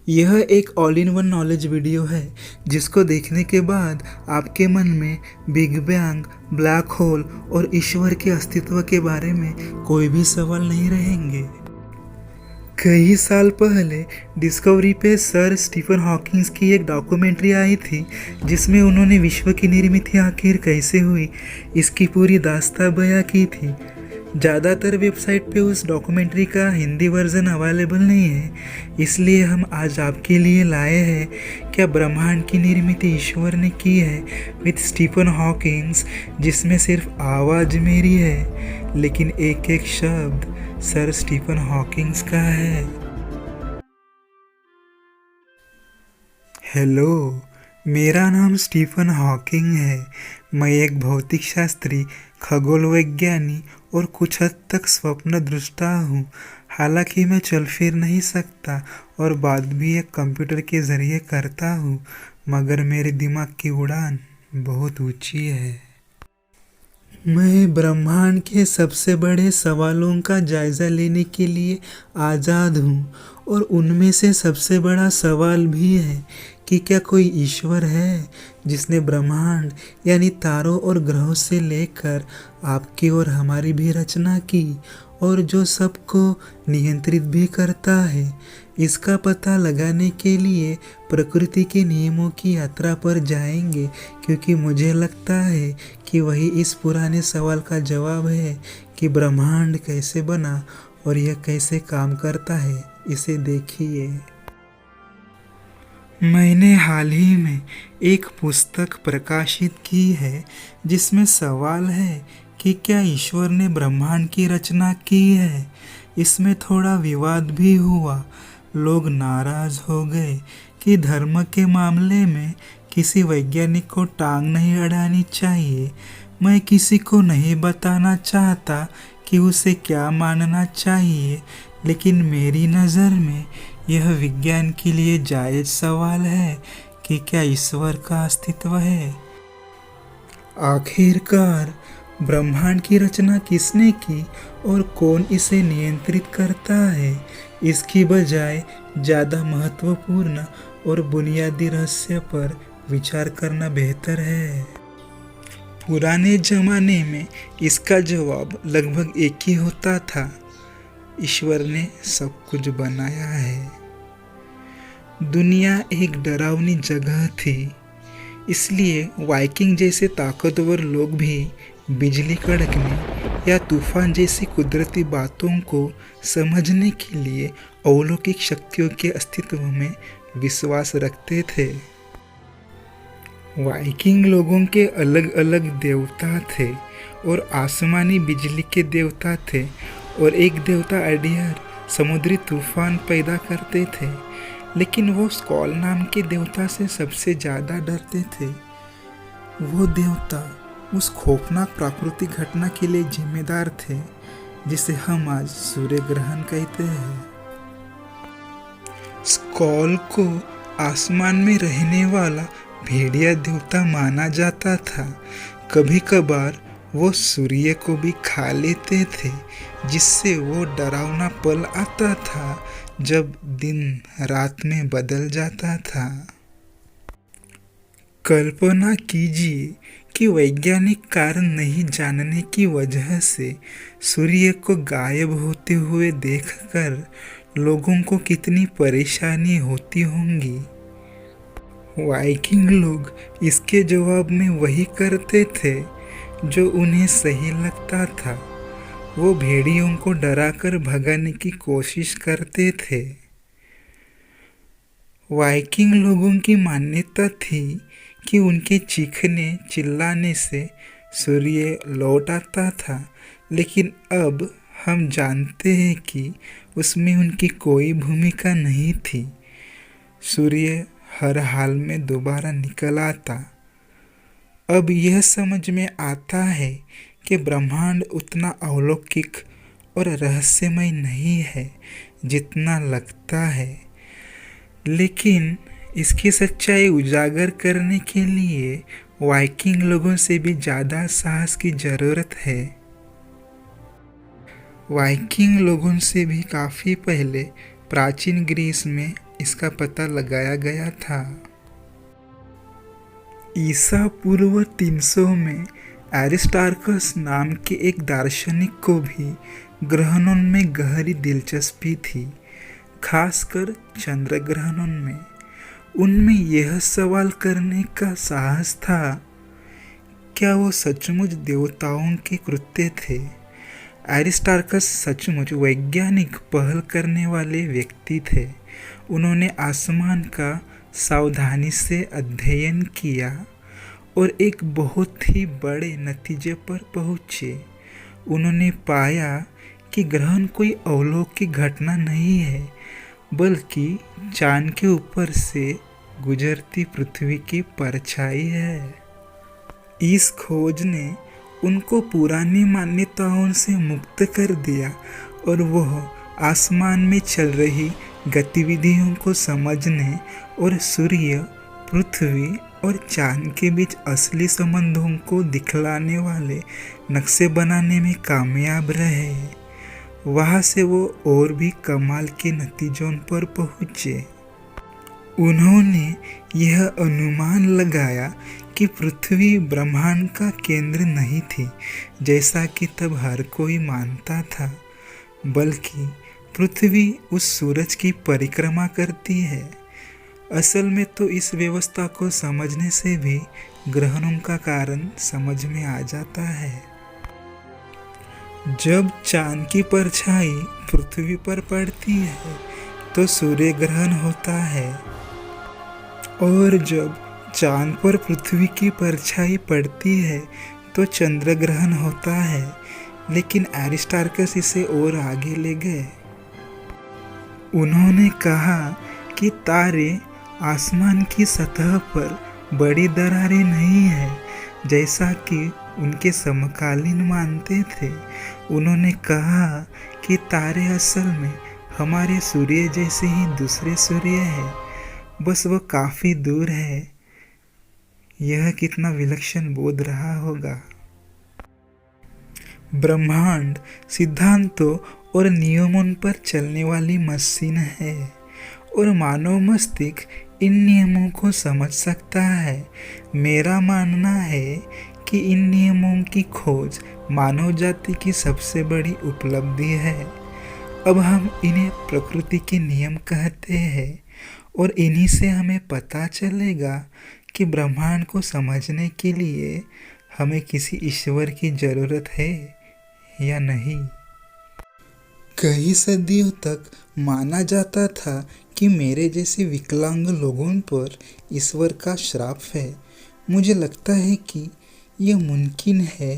यह एक all in one knowledge video है जिसको देखने के बाद आपके मन में बिग बैंग, ब्लैक होल और ईश्वर के अस्तित्व के बारे में कोई भी सवाल नहीं रहेंगे। कई साल पहले डिस्कवरी पे सर स्टीफन हॉकिंस की एक डॉक्यूमेंट्री आई थी जिसमें उन्होंने विश्व की निर्मिती आखिर कैसे हुई इसकी पूरी दास्तां बयां की थी। ज़्यादातर वेबसाइट पे उस डॉक्यूमेंट्री का हिंदी वर्जन अवेलेबल नहीं है, इसलिए हम आज आपके लिए लाए हैं क्या ब्रह्मांड की निर्मिती ईश्वर ने की है विद स्टीफन हॉकिंस, जिसमें सिर्फ आवाज़ मेरी है लेकिन एक एक शब्द सर स्टीफन हॉकिंस का है। हेलो, मेरा नाम स्टीफन हॉकिंग है। मैं एक भौतिक शास्त्री, खगोल वैज्ञानी और कुछ हद तक स्वप्न दृष्टा हूँ। हालांकि मैं चल फिर नहीं सकता और बात भी एक कंप्यूटर के ज़रिए करता हूँ, मगर मेरे दिमाग की उड़ान बहुत ऊंची है। मैं ब्रह्मांड के सबसे बड़े सवालों का जायज़ा लेने के लिए आज़ाद हूँ और उनमें से सबसे बड़ा सवाल भी है कि क्या कोई ईश्वर है जिसने ब्रह्मांड यानी तारों और ग्रहों से लेकर आपकी और हमारी भी रचना की और जो सबको नियंत्रित भी करता है। इसका पता लगाने के लिए प्रकृति के नियमों की यात्रा पर जाएंगे, क्योंकि मुझे लगता है कि वही इस पुराने सवाल का जवाब है कि ब्रह्मांड कैसे बना और यह कैसे काम करता है। इसे देखिए। मैंने हाल ही में एक पुस्तक प्रकाशित की है जिसमें सवाल है कि क्या ईश्वर ने ब्रह्मांड की रचना की है। इसमें थोड़ा विवाद भी हुआ। लोग नाराज हो गए कि धर्म के मामले में किसी वैज्ञानिक को टांग नहीं अड़ानी चाहिए। मैं किसी को नहीं बताना चाहता कि उसे क्या मानना चाहिए, लेकिन मेरी नज़र में यह विज्ञान के लिए जायज़ सवाल है कि क्या ईश्वर का अस्तित्व है। आखिरकार ब्रह्मांड की रचना किसने की और कौन इसे नियंत्रित करता है, इसकी बजाय ज़्यादा महत्वपूर्ण और बुनियादी रहस्य पर विचार करना बेहतर है। पुराने ज़माने में इसका जवाब लगभग एक ही होता था, ईश्वर ने सब कुछ बनाया है। दुनिया एक डरावनी जगह थी, इसलिए वाइकिंग जैसे ताकतवर लोग भी बिजली कड़कने या तूफान जैसी कुदरती बातों को समझने के लिए अलौकिक शक्तियों के अस्तित्व में विश्वास रखते थे। वाइकिंग लोगों के अलग अलग देवता थे और आसमानी बिजली के देवता थे और एक देवता अडियर समुद्री तूफान पैदा करते थे, लेकिन वो स्कॉल नाम के देवता से सबसे ज़्यादा डरते थे। वो देवता उस खौफनाक प्राकृतिक घटना के लिए जिम्मेदार थे जिसे हम आज सूर्य ग्रहण कहते हैं। स्कॉल को आसमान में रहने वाला भेड़िया देवता माना जाता था। कभी कभार वो सूर्य को भी खा लेते थे, जिससे वो डरावना पल आता था जब दिन रात में बदल जाता था। कल्पना कीजिए कि वैज्ञानिक कारण नहीं जानने की वजह से सूर्य को गायब होते हुए देखकर लोगों को कितनी परेशानी होती होंगी। वाइकिंग लोग इसके जवाब में वही करते थे जो उन्हें सही लगता था। वो भेड़ियों को डराकर भगाने की कोशिश करते थे। वाइकिंग लोगों की मान्यता थी कि उनके चीखने चिल्लाने से सूर्य लौट आता था, लेकिन अब हम जानते हैं कि उसमें उनकी कोई भूमिका नहीं थी। सूर्य हर हाल में दोबारा निकल आता। अब यह समझ में आता है कि ब्रह्मांड उतना अलौकिक और रहस्यमय नहीं है जितना लगता है, लेकिन इसकी सच्चाई उजागर करने के लिए वाइकिंग लोगों से भी ज़्यादा साहस की ज़रूरत है। वाइकिंग लोगों से भी काफ़ी पहले प्राचीन ग्रीस में इसका पता लगाया गया था। ईसा पूर्व 300 में एरिस्टार्कस नाम के एक दार्शनिक को भी ग्रहणों में गहरी दिलचस्पी थी, खासकर चंद्र ग्रहणों में। उनमें यह सवाल करने का साहस था, क्या वो सचमुच देवताओं के कृत्य थे? एरिस्टार्कस सचमुच वैज्ञानिक पहल करने वाले व्यक्ति थे। उन्होंने आसमान का सावधानी से अध्ययन किया और एक बहुत ही बड़े नतीजे पर पहुँचे। उन्होंने पाया कि ग्रहण कोई अलौकिक घटना नहीं है, बल्कि चांद के ऊपर से गुजरती पृथ्वी की परछाई है। इस खोज ने उनको पुरानी मान्यताओं से मुक्त कर दिया और वह आसमान में चल रही गतिविधियों को समझने और सूर्य, पृथ्वी और चांद के बीच असली संबंधों को दिखलाने वाले नक्शे बनाने में कामयाब रहे। वहाँ से वो और भी कमाल के नतीजों पर पहुँचे। उन्होंने यह अनुमान लगाया कि पृथ्वी ब्रह्मांड का केंद्र नहीं थी, जैसा कि तब हर कोई मानता था, बल्कि पृथ्वी उस सूरज की परिक्रमा करती है। असल में तो इस व्यवस्था को समझने से भी ग्रहणों का कारण समझ में आ जाता है। जब चांद की परछाई पृथ्वी पर पड़ती है तो सूर्य ग्रहण होता है, और जब चांद पर पृथ्वी की परछाई पड़ती है तो चंद्र ग्रहण होता है। लेकिन एरिस्टार्कस इसे और आगे ले गए। उन्होंने कहा कि तारे आसमान की सतह पर बड़ी दरारें नहीं है, जैसा कि उनके समकालीन मानते थे। उन्होंने कहा कि तारे असल में हमारे सूर्य जैसे ही दूसरे सूर्य है, बस वह काफ़ी दूर है। यह कितना विलक्षण बोध रहा होगा। ब्रह्मांड सिद्धांतों और नियमों पर चलने वाली मशीन है और मानव मस्तिष्क इन नियमों को समझ सकता है। मेरा मानना है कि इन नियमों की खोज मानव जाति की सबसे बड़ी उपलब्धि है। अब हम इन्हें प्रकृति के नियम कहते हैं और इन्हीं से हमें पता चलेगा कि ब्रह्मांड को समझने के लिए हमें किसी ईश्वर की ज़रूरत है या नहीं। कई सदियों तक माना जाता था कि मेरे जैसे विकलांग लोगों पर ईश्वर का श्राप है। मुझे लगता है कि यह मुमकिन है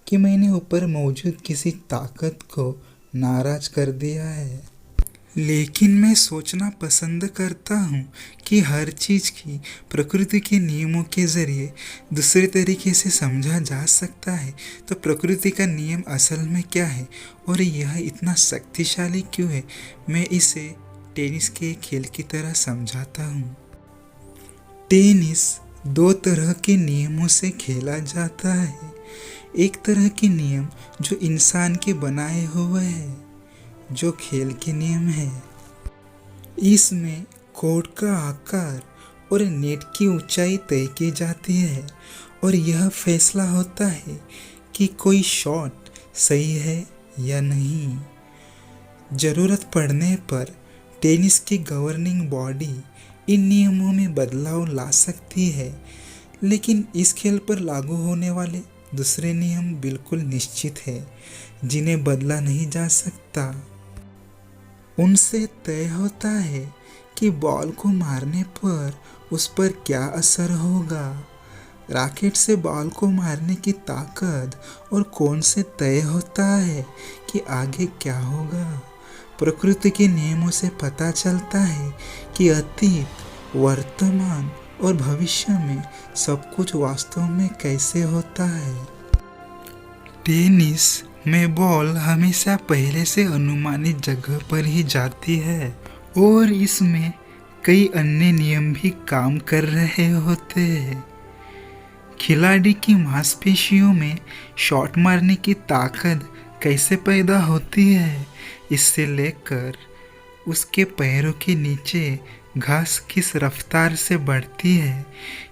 कि मैंने ऊपर मौजूद किसी ताकत को नाराज कर दिया है। लेकिन मैं सोचना पसंद करता हूँ कि हर चीज़ की प्रकृति के नियमों के ज़रिए दूसरे तरीके से समझा जा सकता है। तो प्रकृति का नियम असल में क्या है और यह इतना शक्तिशाली क्यों है? मैं इसे टेनिस के खेल की तरह समझाता हूँ। टेनिस दो तरह के नियमों से खेला जाता है। एक तरह के नियम जो इंसान के बनाए हुए हैं, जो खेल के नियम है। इसमें कोर्ट का आकार और नेट की ऊंचाई तय की जाती है और यह फैसला होता है कि कोई शॉट सही है या नहीं। ज़रूरत पड़ने पर टेनिस की गवर्निंग बॉडी इन नियमों में बदलाव ला सकती है, लेकिन इस खेल पर लागू होने वाले दूसरे नियम बिल्कुल निश्चित है, जिन्हें बदला नहीं जा सकता। उनसे तय होता है कि बॉल को मारने पर उस पर क्या असर होगा। रैकेट से बॉल को मारने की ताकत और कोण से तय होता है कि आगे क्या होगा। प्रकृति के नियमों से पता चलता है कि अतीत, वर्तमान और भविष्य में सब कुछ वास्तव में कैसे होता है। टेनिस में बॉल हमेशा पहले से अनुमानित जगह पर ही जाती है और इसमें कई अन्य नियम भी काम कर रहे होते हैं। खिलाड़ी की मांसपेशियों में शॉट मारने की ताकत कैसे पैदा होती है, इससे लेकर उसके पैरों के नीचे घास किस रफ्तार से बढ़ती है,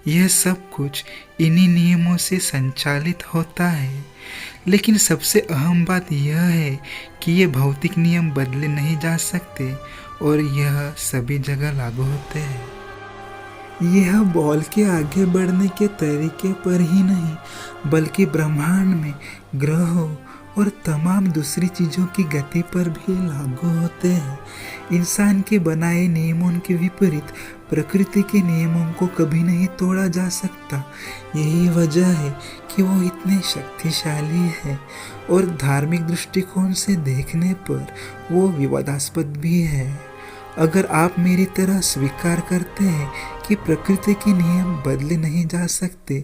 यह सब कुछ इन्हीं नियमों से संचालित होता है। लेकिन सबसे अहम बात यह है कि ये भौतिक नियम बदले नहीं जा सकते और यह सभी जगह लागू होते हैं। यह बॉल के आगे बढ़ने के तरीके पर ही नहीं बल्कि ब्रह्मांड में ग्रहों और तमाम दूसरी चीज़ों की गति पर भी लागू होते हैं। इंसान के बनाए नियमों के विपरीत प्रकृति के नियमों को कभी नहीं तोड़ा जा सकता। यही वजह है कि वो इतने शक्तिशाली है और धार्मिक दृष्टिकोण से देखने पर वो विवादास्पद भी है। अगर आप मेरी तरह स्वीकार करते हैं कि प्रकृति के नियम बदले नहीं जा सकते,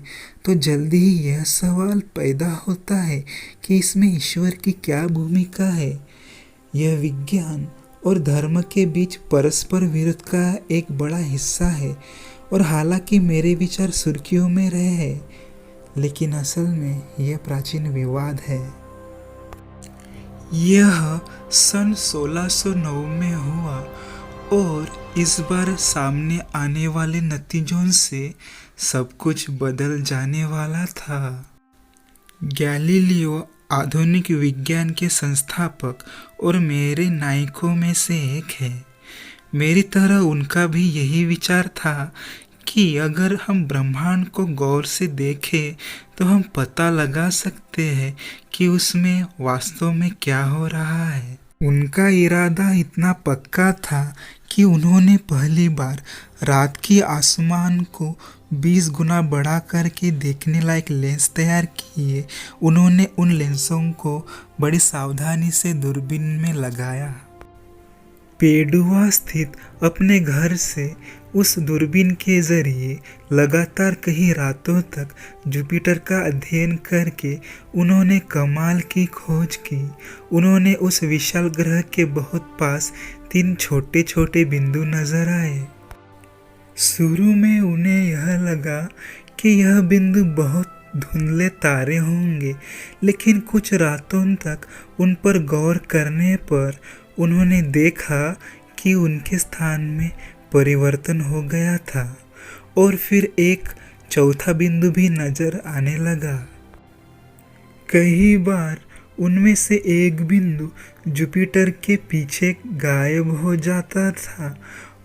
तो जल्दी ही यह सवाल पैदा होता है कि इसमें ईश्वर की क्या भूमिका है। यह विज्ञान और धर्म के बीच परस्पर विरोध का एक बड़ा हिस्सा है और हालांकि मेरे विचार सुर्खियों में रहे हैं, लेकिन असल में यह प्राचीन विवाद है। यह सन 1609 में हुआ और इस बार सामने आने वाले नतीजों से सब कुछ बदल जाने वाला था। गैलीलियो आधुनिक विज्ञान के संस्थापक और मेरे नायकों में से एक है। मेरी तरह उनका भी यही विचार था कि अगर हम ब्रह्मांड को गौर से देखें तो हम पता लगा सकते हैं कि उसमें वास्तव में क्या हो रहा है। उनका इरादा इतना पक्का था कि उन्होंने पहली बार रात की आसमान को 20 गुना बड़ा करके देखने लायक लेंस तैयार किए। उन्होंने उन लेंसों को बड़ी सावधानी से दूरबीन में लगाया। पेडुआ स्थित अपने घर से उस दूरबीन के जरिए लगातार कई रातों तक जुपिटर का अध्ययन करके उन्होंने कमाल की खोज की। उन्होंने उस विशाल ग्रह के बहुत पास 3 छोटे छोटे बिंदु नजर आए। शुरू में उन्हें यह लगा कि यह बिंदु बहुत धुंधले तारे होंगे, लेकिन कुछ रातों तक उन पर गौर करने पर उन्होंने देखा कि उनके स्थान में परिवर्तन हो गया था और फिर एक चौथा बिंदु भी नजर आने लगा। कई बार उनमें से एक बिंदु जुपिटर के पीछे गायब हो जाता था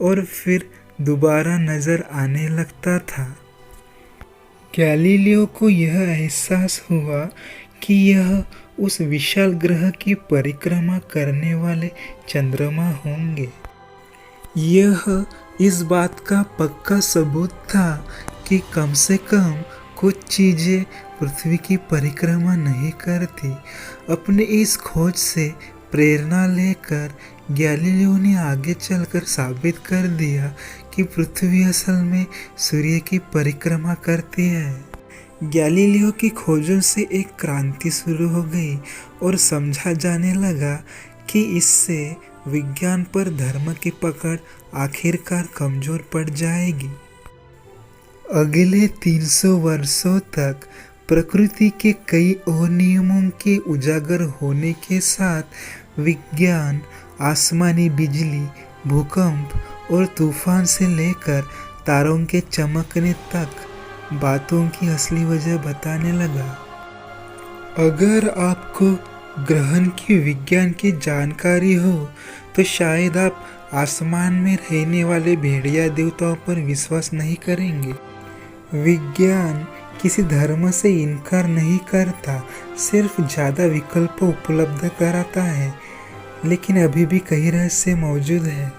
और फिर दोबारा नजर आने लगता था। गैलीलियो को यह एहसास हुआ कि यह उस विशाल ग्रह की परिक्रमा करने वाले चंद्रमा होंगे। यह इस बात का पक्का सबूत था कि कम से कम कुछ चीजें पृथ्वी की परिक्रमा नहीं करती। अपने इस खोज से प्रेरणा लेकर गैलीलियो ने आगे चलकर साबित कर दिया कि पृथ्वी असल में सूर्य की परिक्रमा करती है। गैलीलियो की खोजों से एक क्रांति शुरू हो गई और समझा जाने लगा कि इससे विज्ञान पर धर्म की पकड़ आखिरकार कमजोर पड़ जाएगी। अगले 300 वर्षों तक प्रकृति के कई और नियमों के उजागर होने के साथ विज्ञान आसमानी बिजली, भूकंप और तूफान से लेकर तारों के चमकने तक बातों की असली वजह बताने लगा। अगर आपको ग्रहण की विज्ञान की जानकारी हो तो शायद आप आसमान में रहने वाले भेड़िया देवताओं पर विश्वास नहीं करेंगे। विज्ञान किसी धर्म से इनकार नहीं करता, सिर्फ ज़्यादा विकल्प उपलब्ध कराता है, लेकिन अभी भी कई रहस्य मौजूद है।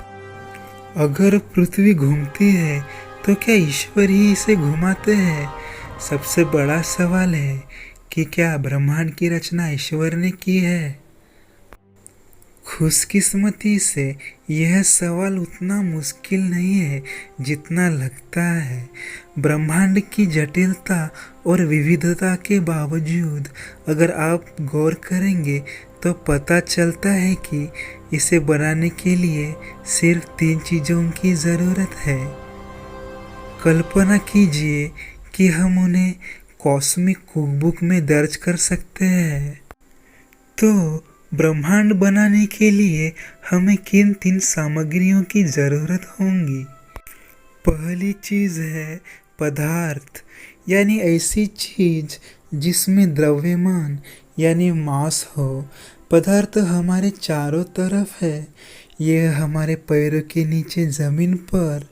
अगर पृथ्वी घूमती है तो क्या ईश्वर ही इसे घुमाते हैं? सबसे बड़ा सवाल है कि क्या ब्रह्मांड की रचना ईश्वर ने की है? खुशकिस्मती से यह सवाल उतना मुश्किल नहीं है जितना लगता है। ब्रह्मांड की जटिलता और विविधता के बावजूद अगर आप गौर करेंगे तो पता चलता है कि इसे बनाने के लिए सिर्फ 3 चीज़ों की ज़रूरत है। कल्पना कीजिए कि हम उन्हें कॉस्मिक कुकबुक में दर्ज कर सकते हैं। तो ब्रह्मांड बनाने के लिए हमें किन 3 सामग्रियों की जरूरत होगी? पहली चीज है पदार्थ, यानी ऐसी चीज जिसमें द्रव्यमान यानी मास हो। पदार्थ हमारे चारों तरफ है, यह हमारे पैरों के नीचे जमीन पर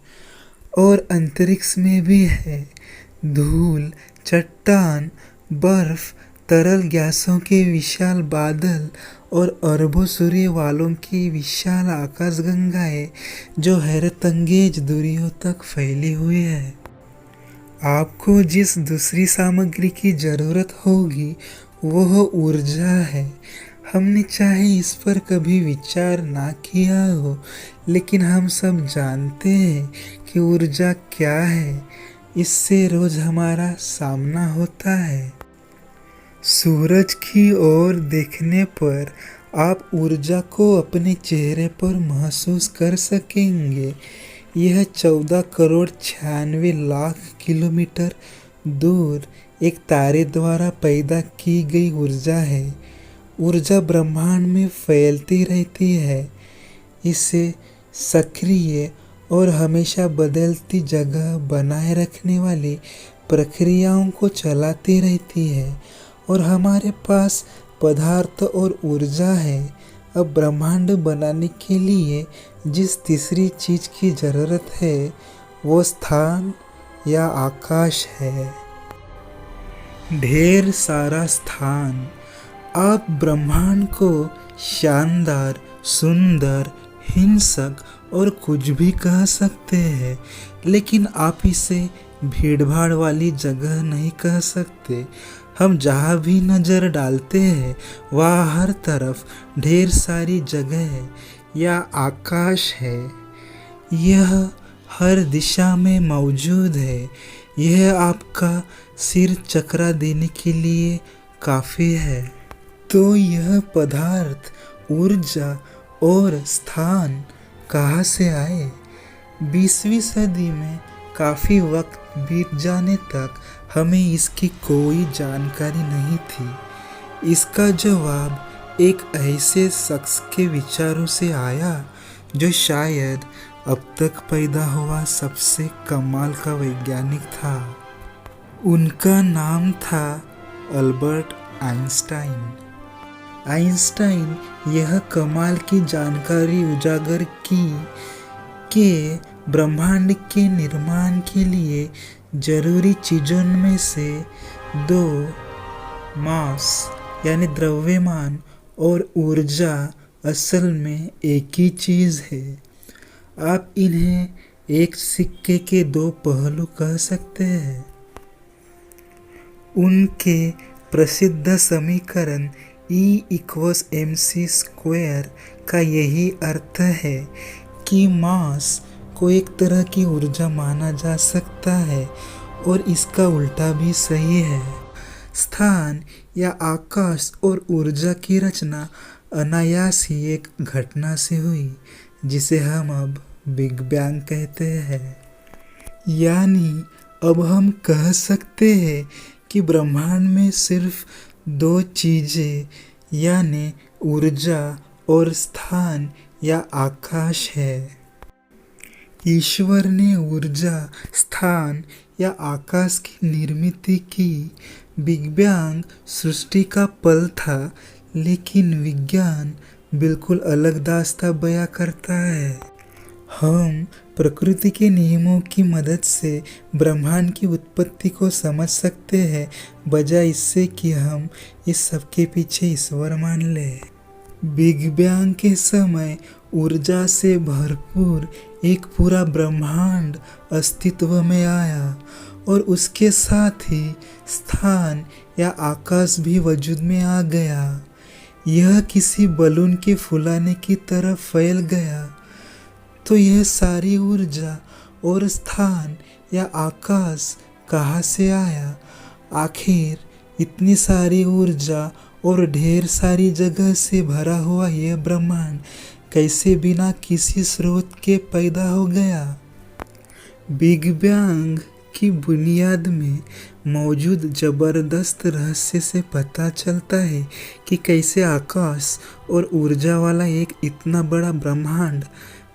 और अंतरिक्ष में भी है। धूल, चट्टान, बर्फ, तरल गैसों के विशाल बादल और अरबों सूर्य वालों की विशाल आकाशगंगाएं जो हैरतअंगेज दूरियों तक फैली हुई है। आपको जिस दूसरी सामग्री की जरूरत होगी वह ऊर्जा है। हमने चाहे इस पर कभी विचार ना किया हो, लेकिन हम सब जानते हैं कि ऊर्जा क्या है। इससे रोज हमारा सामना होता है। सूरज की ओर देखने पर आप ऊर्जा को अपने चेहरे पर महसूस कर सकेंगे। यह 14 करोड़ 96 लाख किलोमीटर दूर एक तारे द्वारा पैदा की गई ऊर्जा है। ऊर्जा ब्रह्मांड में फैलती रहती है, इसे सक्रिय और हमेशा बदलती जगह बनाए रखने वाली प्रक्रियाओं को चलाती रहती है। और हमारे पास पदार्थ और ऊर्जा है। अब ब्रह्मांड बनाने के लिए जिस तीसरी चीज की जरूरत है वो स्थान या आकाश है। ढेर सारा स्थान। आप ब्रह्मांड को शानदार, सुंदर, हिंसक और कुछ भी कह सकते हैं, लेकिन आप इसे भीड़भाड़ वाली जगह नहीं कह सकते। हम जहाँ भी नज़र डालते हैं वहाँ हर तरफ ढेर सारी जगह या आकाश है। यह हर दिशा में मौजूद है। यह आपका सिर चकरा देने के लिए काफ़ी है। तो यह पदार्थ, ऊर्जा और स्थान कहाँ से आए? 20वीं सदी में काफ़ी वक्त बीत जाने तक हमें इसकी कोई जानकारी नहीं थी। इसका जवाब एक ऐसे शख्स के विचारों से आया जो शायद अब तक पैदा हुआ सबसे कमाल का वैज्ञानिक था। उनका नाम था अल्बर्ट आइंस्टाइन। आइंस्टाइन यह कमाल की जानकारी उजागर की कि ब्रह्मांड के निर्माण के लिए जरूरी चीज़ों में से 2 मास यानी द्रव्यमान और ऊर्जा असल में एक ही चीज़ है। आप इन्हें एक सिक्के के 2 पहलू कह सकते हैं। उनके प्रसिद्ध समीकरण E=mc² का यही अर्थ है कि मास को एक तरह की ऊर्जा माना जा सकता है और इसका उल्टा भी सही है। स्थान या आकाश और ऊर्जा की रचना अनायास ही एक घटना से हुई जिसे हम अब बिग बैंग कहते हैं। यानी अब हम कह सकते हैं कि ब्रह्मांड में सिर्फ 2 चीजें यानी ऊर्जा और स्थान या आकाश है। ईश्वर ने ऊर्जा, स्थान या आकाश की निर्मित की। बिग बैंग सृष्टि का पल था, लेकिन विज्ञान बिल्कुल अलग दास्तां बयां करता है। हम प्रकृति के नियमों की मदद से ब्रह्मांड की उत्पत्ति को समझ सकते हैं, बजाय इससे कि हम इस सब के पीछे ईश्वर मान लें। बिग बैंग के समय ऊर्जा से भरपूर एक पूरा ब्रह्मांड अस्तित्व में आया और उसके साथ ही स्थान या आकाश भी वजूद में आ गया। यह किसी बलून के फुलाने की तरह फैल गया। तो यह सारी ऊर्जा और स्थान या आकाश कहाँ से आया? आखिर इतनी सारी ऊर्जा और ढेर सारी जगह से भरा हुआ यह ब्रह्मांड कैसे बिना किसी स्रोत के पैदा हो गया? बिग बैंग की बुनियाद में मौजूद जबरदस्त रहस्य से पता चलता है कि कैसे आकाश और ऊर्जा वाला एक इतना बड़ा ब्रह्मांड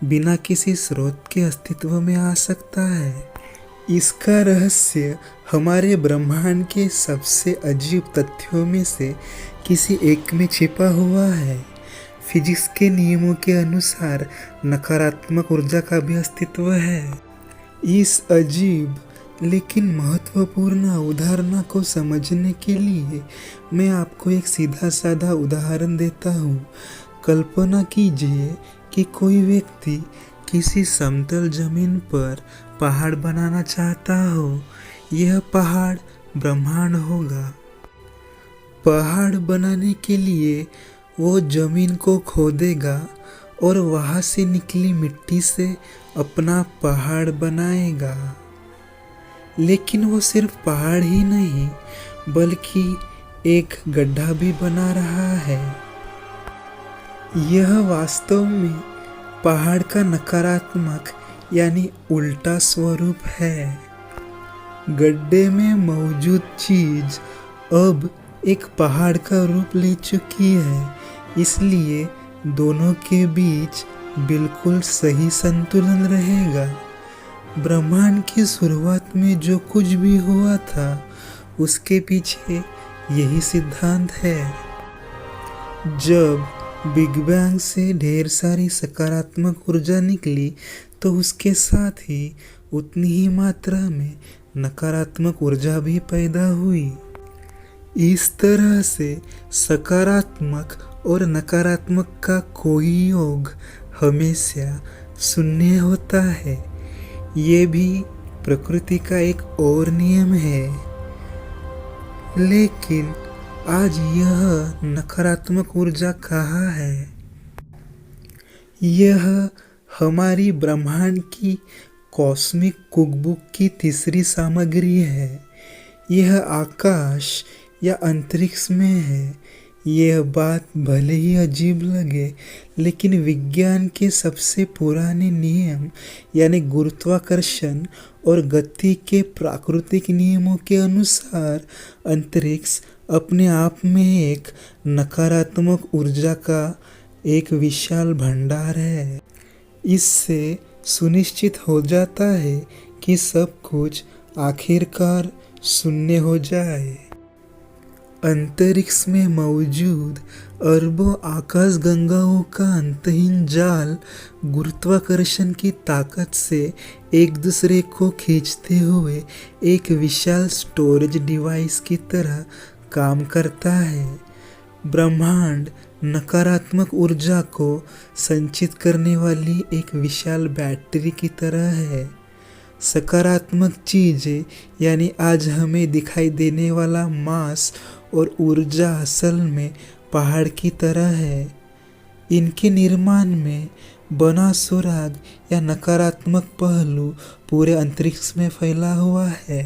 बिना किसी स्रोत के अस्तित्व में आ सकता है। इसका रहस्य हमारे ब्रह्मांड के सबसे अजीब तथ्यों में से किसी एक में छिपा हुआ है। फिजिक्स के नियमों के अनुसार नकारात्मक ऊर्जा का भी अस्तित्व है। इस अजीब लेकिन महत्वपूर्ण उदाहरण को समझने के लिए मैं आपको एक सीधा साधा उदाहरण देता हूँ। कल्पना कीजिए कि कोई व्यक्ति किसी समतल जमीन पर पहाड़ बनाना चाहता हो। यह पहाड़ ब्रह्मांड होगा। पहाड़ बनाने के लिए वो जमीन को खोदेगा और वहाँ से निकली मिट्टी से अपना पहाड़ बनाएगा। लेकिन वो सिर्फ पहाड़ ही नहीं बल्कि एक गड्ढा भी बना रहा है। यह वास्तव में पहाड़ का नकारात्मक यानी उल्टा स्वरूप है। गड्ढे में मौजूद चीज अब एक पहाड़ का रूप ले चुकी है, इसलिए दोनों के बीच बिल्कुल सही संतुलन रहेगा। ब्रह्मांड की शुरुआत में जो कुछ भी हुआ था उसके पीछे यही सिद्धांत है। जब बिग बैंग से ढेर सारी सकारात्मक ऊर्जा निकली तो उसके साथ ही उतनी ही मात्रा में नकारात्मक ऊर्जा भी पैदा हुई। इस तरह से सकारात्मक और नकारात्मक का कोई योग हमेशा शून्य होता है। ये भी प्रकृति का एक और नियम है। लेकिन आज यह नकारात्मक ऊर्जा कहाँ है? यह हमारी ब्रह्मांड की कॉस्मिक कुकबुक की तीसरी सामग्री है। यह आकाश या अंतरिक्ष में है। यह बात भले ही अजीब लगे, लेकिन विज्ञान के सबसे पुराने नियम यानी गुरुत्वाकर्षण और गति के प्राकृतिक नियमों के अनुसार अंतरिक्ष अपने आप में एक नकारात्मक ऊर्जा का एक विशाल भंडार है। इससे सुनिश्चित हो जाता है कि सब कुछ आखिरकार शून्य हो जाए। अंतरिक्ष में मौजूद अरबों आकाशगंगाओं का अंतहीन जाल गुरुत्वाकर्षण की ताकत से एक दूसरे को खींचते हुए एक विशाल स्टोरेज डिवाइस की तरह काम करता है। ब्रह्मांड नकारात्मक ऊर्जा को संचित करने वाली एक विशाल बैटरी की तरह है। सकारात्मक चीज़ें यानी आज हमें दिखाई देने वाला मास और ऊर्जा असल में पहाड़ की तरह है। इनके निर्माण में बना सुराग या नकारात्मक पहलू पूरे अंतरिक्ष में फैला हुआ है।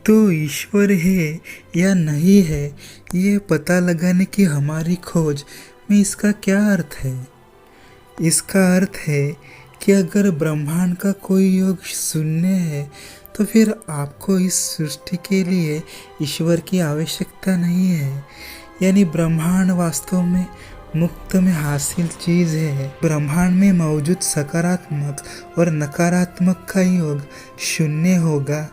तो ईश्वर है या नहीं है, ये पता लगाने की हमारी खोज में इसका क्या अर्थ है? इसका अर्थ है कि अगर ब्रह्मांड का कोई योग शून्य है तो फिर आपको इस सृष्टि के लिए ईश्वर की आवश्यकता नहीं है। यानी ब्रह्मांड वास्तव में मुक्त में हासिल चीज़ है। ब्रह्मांड में मौजूद सकारात्मक और नकारात्मक का योग शून्य होगा।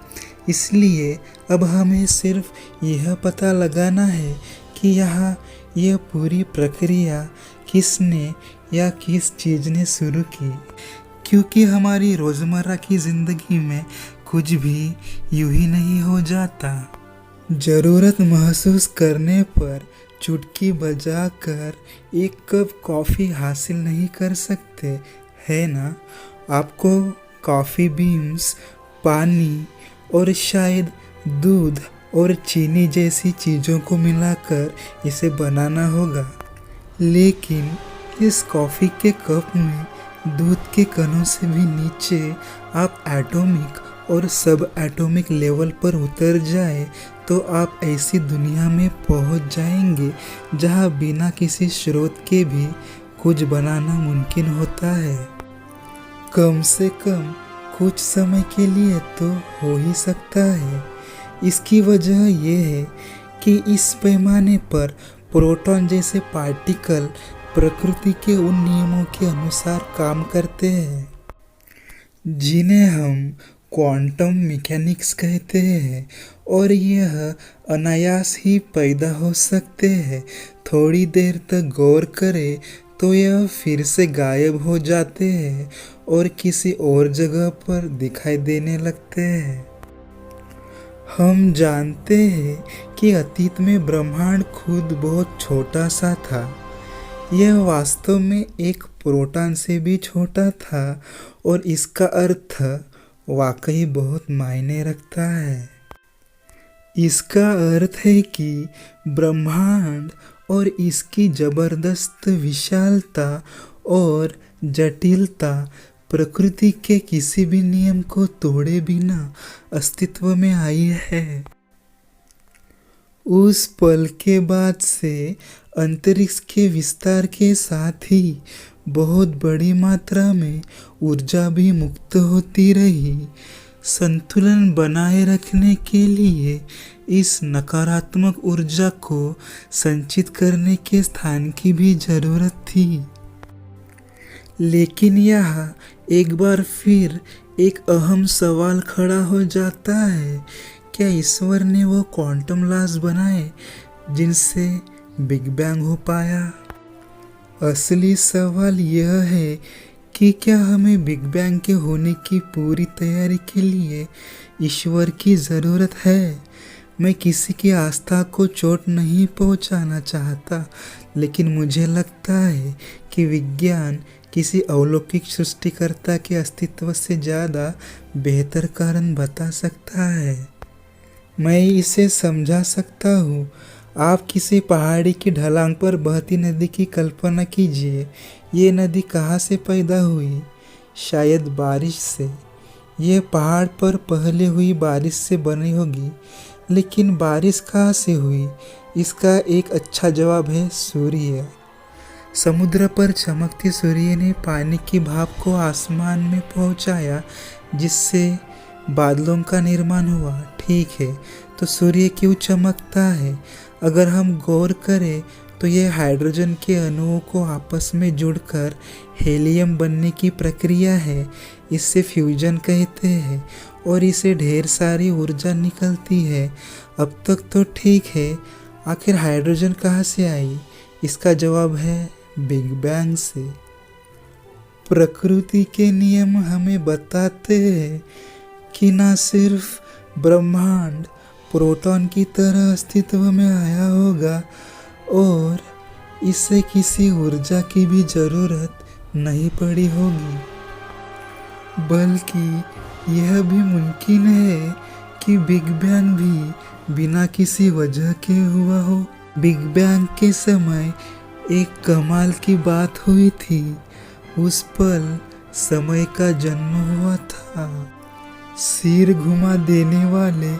इसलिए अब हमें सिर्फ यह पता लगाना है कि यह पूरी प्रक्रिया किसने या किस चीज़ ने शुरू की, क्योंकि हमारी रोज़मर्रा की ज़िंदगी में कुछ भी यूं ही नहीं हो जाता। ज़रूरत महसूस करने पर चुटकी बजाकर एक कप कॉफ़ी हासिल नहीं कर सकते, है ना? आपको कॉफ़ी बीन्स, पानी और शायद दूध और चीनी जैसी चीज़ों को मिलाकर इसे बनाना होगा। लेकिन इस कॉफ़ी के कप में दूध के कणों से भी नीचे आप एटॉमिक और सब एटॉमिक लेवल पर उतर जाए तो आप ऐसी दुनिया में पहुंच जाएंगे जहां बिना किसी स्रोत के भी कुछ बनाना मुमकिन होता है। कम से कम कुछ समय के लिए तो हो ही सकता है। इसकी वजह यह है कि इस पैमाने पर प्रोटॉन जैसे पार्टिकल प्रकृति के उन नियमों के अनुसार काम करते हैं जिन्हें हम क्वांटम मैकेनिक्स कहते हैं, और यह अनायास ही पैदा हो सकते हैं। थोड़ी देर तक गौर करें तो यह फिर से गायब हो जाते हैं और किसी और जगह पर दिखाई देने लगते हैं। हम जानते हैं कि अतीत में ब्रह्मांड खुद बहुत छोटा सा था। यह वास्तव में एक प्रोटॉन से भी छोटा था, और इसका अर्थ वाकई बहुत मायने रखता है। इसका अर्थ है कि ब्रह्मांड और इसकी जबरदस्त विशालता और जटिलता प्रकृति के किसी भी नियम को तोड़े बिना अस्तित्व में आई है। उस पल के बाद से अंतरिक्ष के विस्तार के साथ ही बहुत बड़ी मात्रा में ऊर्जा भी मुक्त होती रही। संतुलन बनाए रखने के लिए इस नकारात्मक ऊर्जा को संचित करने के स्थान की भी जरूरत थी। लेकिन यहाँ एक बार फिर एक अहम सवाल खड़ा हो जाता है, क्या ईश्वर ने वो क्वांटम लॉज बनाए जिनसे बिग बैंग हो पाया? असली सवाल यह है कि क्या हमें बिग बैंग के होने की पूरी तैयारी के लिए ईश्वर की ज़रूरत है? मैं किसी की आस्था को चोट नहीं पहुंचाना चाहता, लेकिन मुझे लगता है कि विज्ञान किसी अलौकिक सृष्टिकर्ता के अस्तित्व से ज़्यादा बेहतर कारण बता सकता है। मैं इसे समझा सकता हूँ। आप किसी पहाड़ी की ढलान पर बहती नदी की कल्पना कीजिए। ये नदी कहाँ से पैदा हुई? शायद बारिश से। ये पहाड़ पर पहले हुई बारिश से बनी होगी, लेकिन बारिश कहाँ से हुई? इसका एक अच्छा जवाब है सूर्य। समुद्र पर चमकते सूर्य ने पानी की भाप को आसमान में पहुंचाया, जिससे बादलों का निर्माण हुआ। ठीक है, तो सूर्य क्यों चमकता है? अगर हम गौर करें तो यह हाइड्रोजन के अणुओं को आपस में जुड़कर हीलियम बनने की प्रक्रिया है। इससे फ्यूजन कहते हैं, और इसे ढेर सारी ऊर्जा निकलती है। अब तक तो ठीक है, आखिर हाइड्रोजन कहाँ से आई? इसका जवाब है बिग बैंग से। प्रकृति के नियम हमें बताते हैं कि न सिर्फ ब्रह्मांड प्रोटॉन की तरह अस्तित्व में आया होगा, और इसे किसी ऊर्जा की भी जरूरत नहीं पड़ी होगी, बल्कि यह भी मुमकिन है कि बिग बैंग भी बिना किसी वजह के हुआ हो। बिग बैंग के समय एक कमाल की बात हुई थी। उस पल समय का जन्म हुआ था। सिर घुमा देने वाले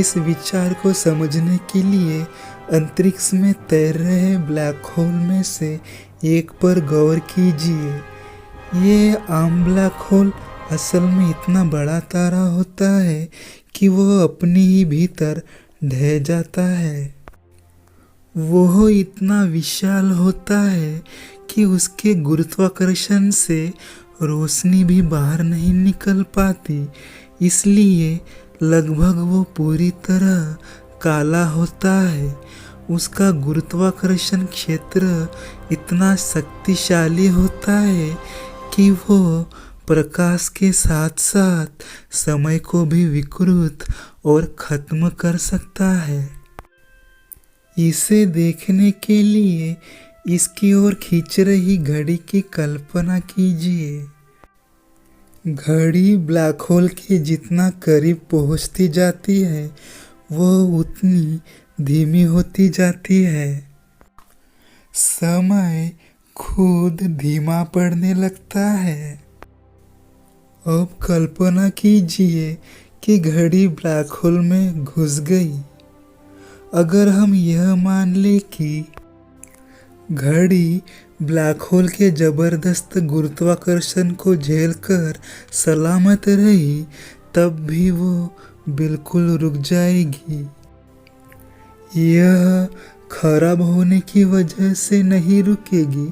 इस विचार को समझने के लिए अंतरिक्ष में तैर रहे ब्लैक होल में से एक पर गौर कीजिए। ये आम ब्लैक होल असल में इतना बड़ा तारा होता है कि वह अपने ही भीतर ढह जाता है। वह इतना विशाल होता है कि उसके गुरुत्वाकर्षण से रोशनी भी बाहर नहीं निकल पाती, इसलिए लगभग वो पूरी तरह काला होता है। उसका गुरुत्वाकर्षण क्षेत्र इतना शक्तिशाली होता है कि वो प्रकाश के साथ साथ समय को भी विकृत और खत्म कर सकता है। इसे देखने के लिए इसकी ओर खींच रही घड़ी की कल्पना कीजिए। घड़ी ब्लैक होल के जितना करीब पहुंचती जाती है, वह उतनी धीमी होती जाती है। समय खुद धीमा पड़ने लगता है। अब कल्पना कीजिए कि घड़ी ब्लैक होल में घुस गई। अगर हम यह मान लें कि घड़ी ब्लैक होल के जबरदस्त गुरुत्वाकर्षण को झेलकर सलामत रही, तब भी वो बिल्कुल रुक जाएगी। यह खराब होने की वजह से नहीं रुकेगी,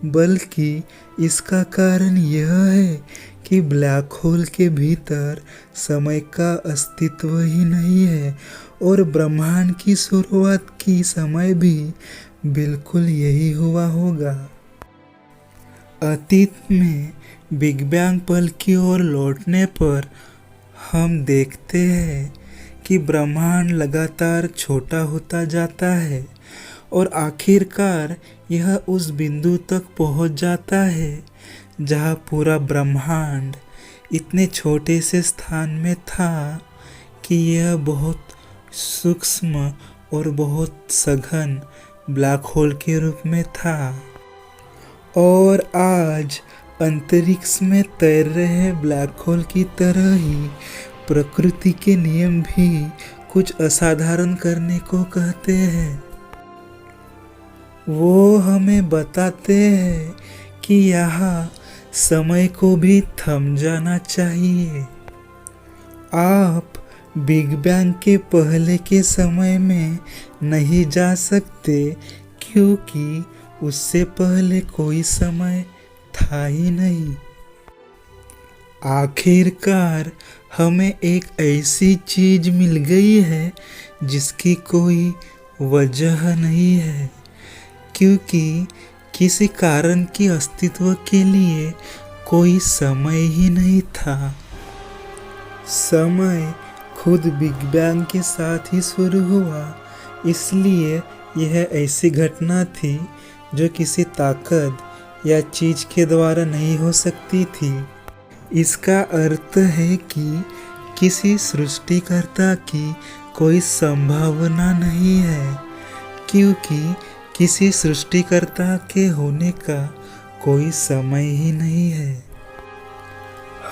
बल्कि इसका कारण यह है कि ब्लैक होल के भीतर समय का अस्तित्व ही नहीं है और ब्रह्मांड की शुरुआत की समय भी बिल्कुल यही हुआ होगा। अतीत में बिग बैंग पल की ओर लौटने पर हम देखते हैं कि ब्रह्मांड लगातार छोटा होता जाता है और आखिरकार यह उस बिंदु तक पहुंच जाता है जहां पूरा ब्रह्मांड इतने छोटे से स्थान में था कि यह बहुत सूक्ष्म और बहुत सघन ब्लैक होल के रूप में था। और आज अंतरिक्ष में तैर रहे ब्लैक होल की तरह ही प्रकृति के नियम भी कुछ असाधारण करने को कहते हैं। वो हमें बताते हैं कि यहाँ समय को भी थम जाना चाहिए। आप बिग बैंग के पहले के समय में नहीं जा सकते क्योंकि उससे पहले कोई समय था ही नहीं। आखिरकार हमें एक ऐसी चीज मिल गई है जिसकी कोई वजह नहीं है, क्योंकि किसी कारण के अस्तित्व के लिए कोई समय ही नहीं था। समय खुद बिग बैंग के साथ ही शुरू हुआ, इसलिए यह ऐसी घटना थी जो किसी ताकत या चीज के द्वारा नहीं हो सकती थी। इसका अर्थ है कि किसी सृष्टिकर्ता की कोई संभावना नहीं है, क्योंकि किसी सृष्टिकर्ता के होने का कोई समय ही नहीं है।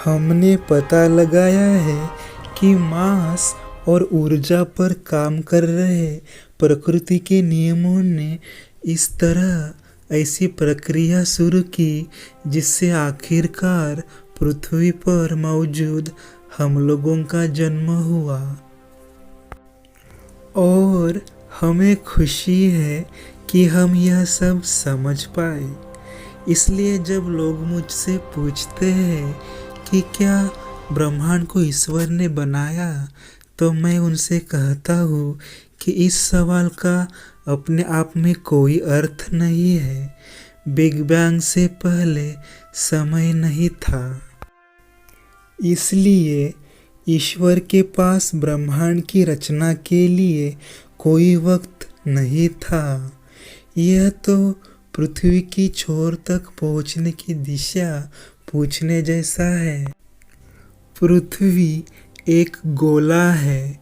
हमने पता लगाया है कि मास और ऊर्जा पर काम कर रहे प्रकृति के नियमों ने इस तरह ऐसी प्रक्रिया शुरू की जिससे आखिरकार पृथ्वी पर मौजूद हम लोगों का जन्म हुआ। और हमें खुशी है कि हम यह सब समझ पाए। इसलिए जब लोग मुझसे पूछते हैं कि क्या ब्रह्मांड को ईश्वर ने बनाया, तो मैं उनसे कहता हूँ कि इस सवाल का अपने आप में कोई अर्थ नहीं है। बिग बैंग से पहले समय नहीं था, इसलिए ईश्वर के पास ब्रह्मांड की रचना के लिए कोई वक्त नहीं था। यह तो पृथ्वी की छोर तक पहुंचने की दिशा पूछने जैसा है। पृथ्वी एक गोला है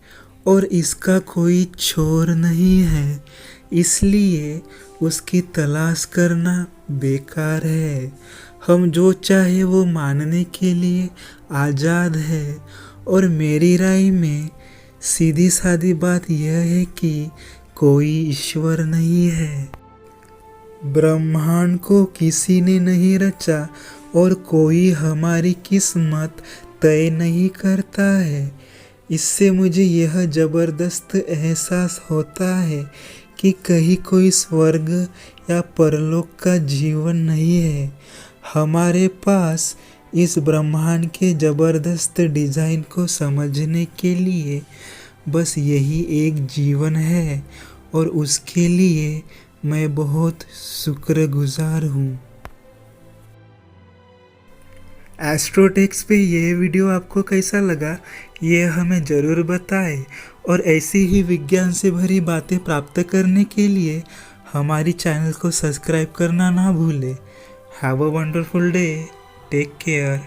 और इसका कोई छोर नहीं है, इसलिए उसकी तलाश करना बेकार है। हम जो चाहे वो मानने के लिए आज़ाद है। और मेरी राय में सीधी सादी बात यह है कि कोई ईश्वर नहीं है। ब्रह्मांड को किसी ने नहीं रचा और कोई हमारी किस्मत तय नहीं करता है। इससे मुझे यह जबरदस्त एहसास होता है कि कहीं कोई स्वर्ग या परलोक का जीवन नहीं है। हमारे पास इस ब्रह्मांड के जबरदस्त डिज़ाइन को समझने के लिए बस यही एक जीवन है और उसके लिए मैं बहुत शुक्रगुजार हूँ। एस्ट्रोटेक्स पे ये वीडियो आपको कैसा लगा ये हमें ज़रूर बताएं और ऐसी ही विज्ञान से भरी बातें प्राप्त करने के लिए हमारी चैनल को सब्सक्राइब करना ना भूलें। Have a wonderful day. Take care.